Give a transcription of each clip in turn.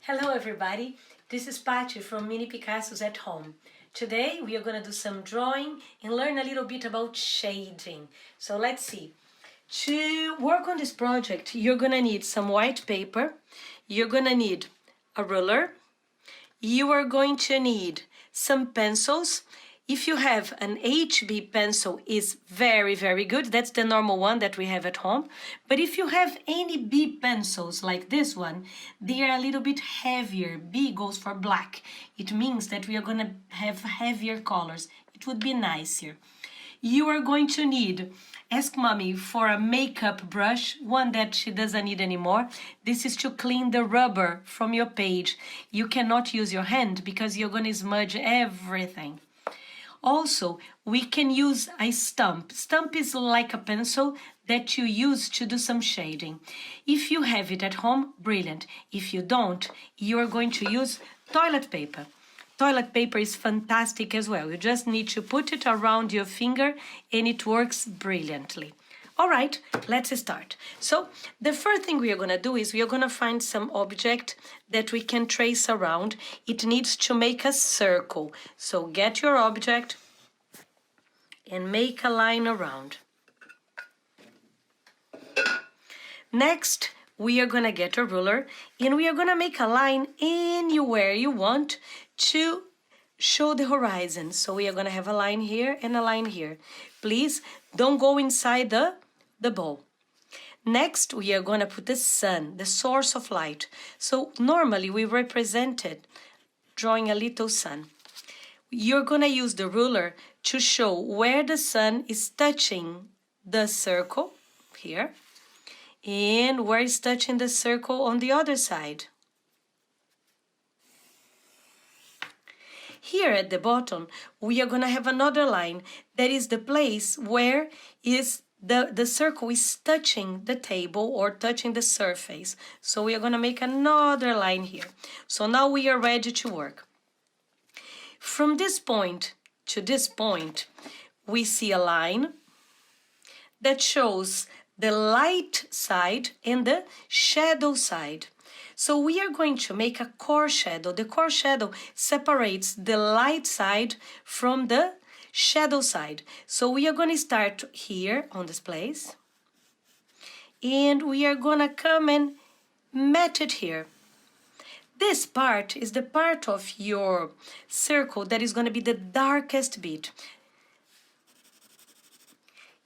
Hello everybody, this is Paty from Mini Picassos at Home. Today we are going to do some drawing and learn a little bit about shading. So let's see. To work on this project, you're going to need some white paper, you're going to need a ruler, you are going to need some pencils. If you have an HB pencil, is very good. That's the normal one that we have at home. But if you have any B pencils like this one, they are a little bit heavier. B goes for black. It means that we are going to have heavier colors. It would be nicer. You are going to need, ask mommy for a makeup brush, one that she doesn't need anymore. This is to clean the rubber from your page. You cannot use your hand because you're going to smudge everything. Also, we can use a stump. Stump is like a pencil that you use to do some shading. If you have it at home, brilliant. If you don't, you are going to use toilet paper. Toilet paper is fantastic as well. You just need to put it around your finger and it works brilliantly. All right, let's start. So the first thing we are going to do is we are going to find some object that we can trace around. It needs to make a circle. So get your object and make a line around. Next, we are going to get a ruler and we are going to make a line anywhere you want to show the horizon. So we are going to have a line here and a line here. Please don't go inside the bowl. Next, we are going to put the sun, the source of light. So normally we represent it drawing a little sun. You're going to use the ruler to show where the sun is touching the circle here and where it's touching the circle on the other side. Here at the bottom, we are going to have another line. That is the place where is the circle is touching the table or touching the surface. So we are going to make another line here. So now we are ready to work. From this point to this point, we see a line that shows the light side and the shadow side. So we are going to make a core shadow. The core shadow separates the light side from the shadow side. So we are going to start here on this place. And we are going to come and match it here. This part is the part of your circle that is going to be the darkest bit.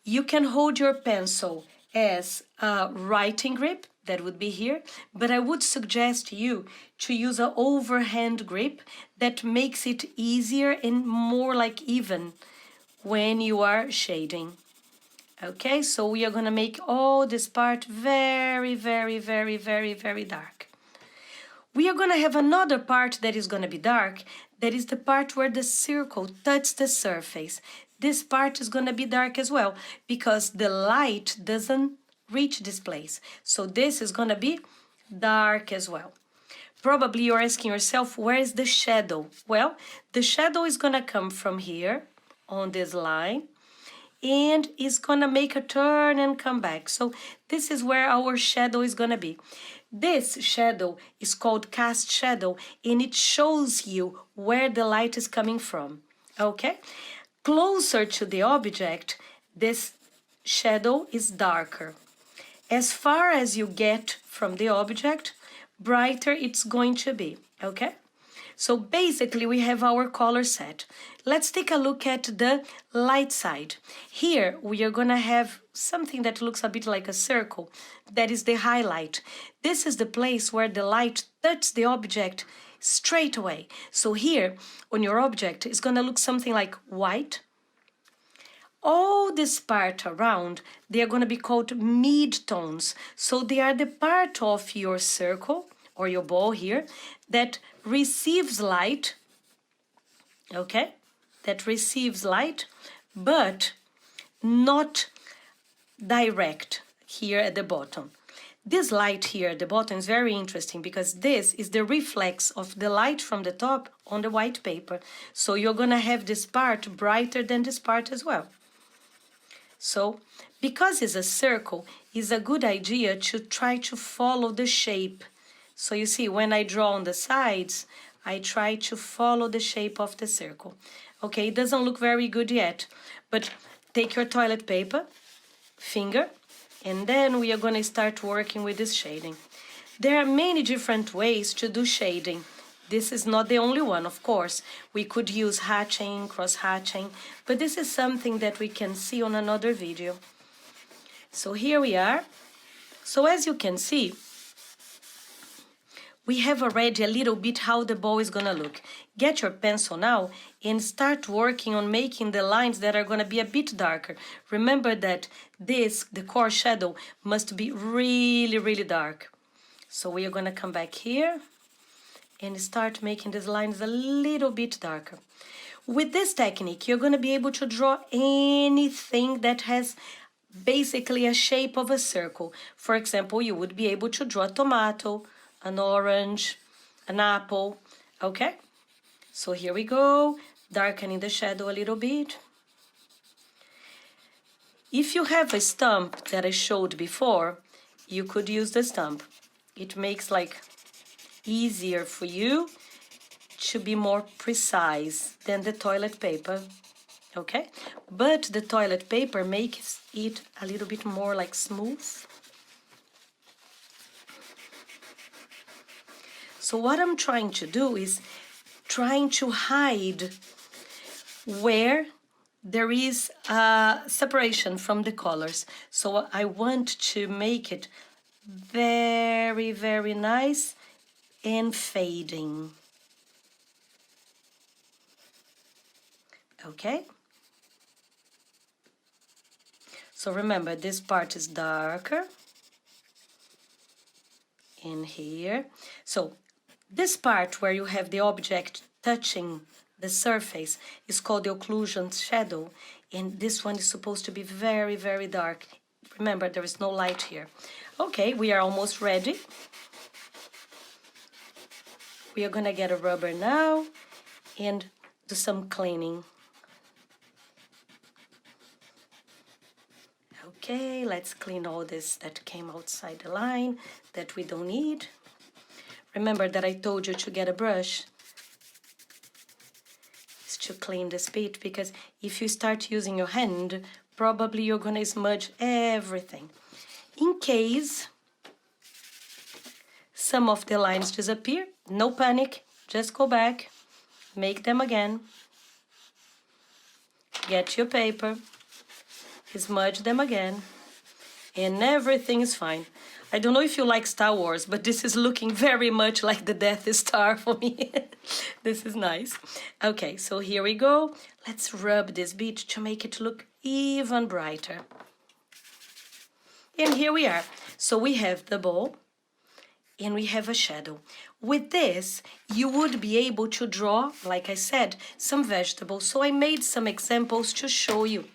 You can hold your pencil as a writing grip, that would be here, but I would suggest you to use an overhand grip that makes it easier and more like even when you are shading. Okay, so we are going to make all this part very dark. We are going to have another part that is going to be dark. That is the part where the circle touches the surface. This part is going to be dark as well because the light doesn't reach this place. So this is going to be dark as well. Probably you're asking yourself, where is the shadow? Well, the shadow is going to come from here on this line and is going to make a turn and come back. So this is where our shadow is going to be. This shadow is called cast shadow and it shows you where the light is coming from. Okay? Closer to the object, this shadow is darker. As far as you get from the object, brighter it's going to be. Okay? So basically we have our color set. Let's take a look at the light side. Here we are going to have something that looks a bit like a circle. That is the highlight. This is the place where the light touches the object straight away. So here on your object is going to look something like white. All this part around, they are going to be called mid-tones. So they are the part of your circle or your ball here that receives light, okay? That receives light, but not direct here at the bottom. This light here at the bottom is very interesting because this is the reflex of the light from the top on the white paper. So you're going to have this part brighter than this part as well. So because it's a circle, it's a good idea to try to follow the shape So you see, when I draw on the sides, I try to follow the shape of the circle. Okay, it doesn't look very good yet, but take your toilet paper, finger, and then we are going to start working with this shading. There are many different ways to do shading. This is not the only one, of course. We could use hatching, cross-hatching, but this is something that we can see on another video. So here we are. So as you can see, we have already a little bit how the bow is gonna look. Get your pencil now and start working on making the lines that are gonna be a bit darker. Remember that this, the core shadow, must be really, really dark. So we are gonna come back here and start making these lines a little bit darker. With this technique, you're gonna be able to draw anything that has basically a shape of a circle. For example, you would be able to draw a tomato, an orange, an apple, okay? So here we go, darkening the shadow a little bit. If you have a stump that I showed before, you could use the stump. It makes like easier for you to be more precise than the toilet paper, okay? But the toilet paper makes it a little bit more like smooth. So what I'm trying to do is trying to hide where there is a separation from the colors. So I want to make it very, very nice and fading. Okay? So remember, this part is darker in here. So this part where you have the object touching the surface is called the occlusion shadow, and this one is supposed to be very, very dark. Remember, there is no light here. Okay, we are almost ready. We are gonna get a rubber now and do some cleaning. Okay, let's clean all this that came outside the line that we don't need. Remember that I told you to get a brush. It's to clean this bit, because if you start using your hand, probably you're gonna smudge everything. In case some of the lines disappear, no panic, just go back, make them again, get your paper, smudge them again, and everything is fine. I don't know if you like Star Wars, but this is looking very much like the Death Star for me. This is nice. Okay, so here we go. Let's rub this bit to make it look even brighter. And here we are. So we have the bow and we have a shadow. With this, you would be able to draw, like I said, some vegetables. So I made some examples to show you.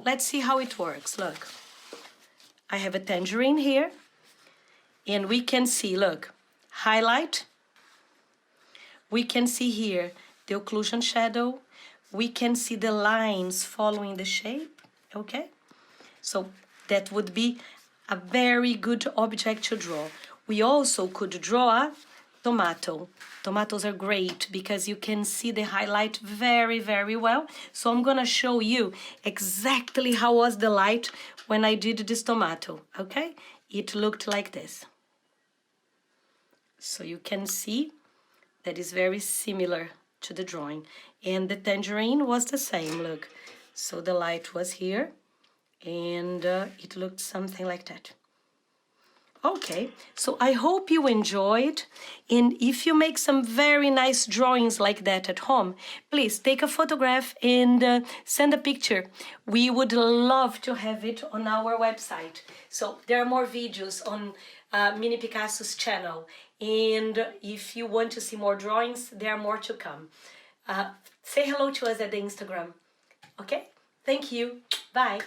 Let's see how it works. Look, I have a tangerine here. And we can see, look, highlight. We can see here the occlusion shadow. We can see the lines following the shape, okay? So that would be a very good object to draw. We also could draw a tomato. Tomatoes are great because you can see the highlight very, very well. So I'm gonna show you exactly how was the light when I did this tomato, okay? It looked like this. So you can see that is very similar to the drawing. And the tangerine was the same, look. So the light was here and it looked something like that. Okay, so I hope you enjoyed, and if you make some very nice drawings like that at home, please take a photograph and send a picture. We would love to have it on our website. So there are more videos on Mini Picassos channel, and if you want to see more drawings, there are more to come. Say hello to us at the Instagram, okay? Thank you, bye.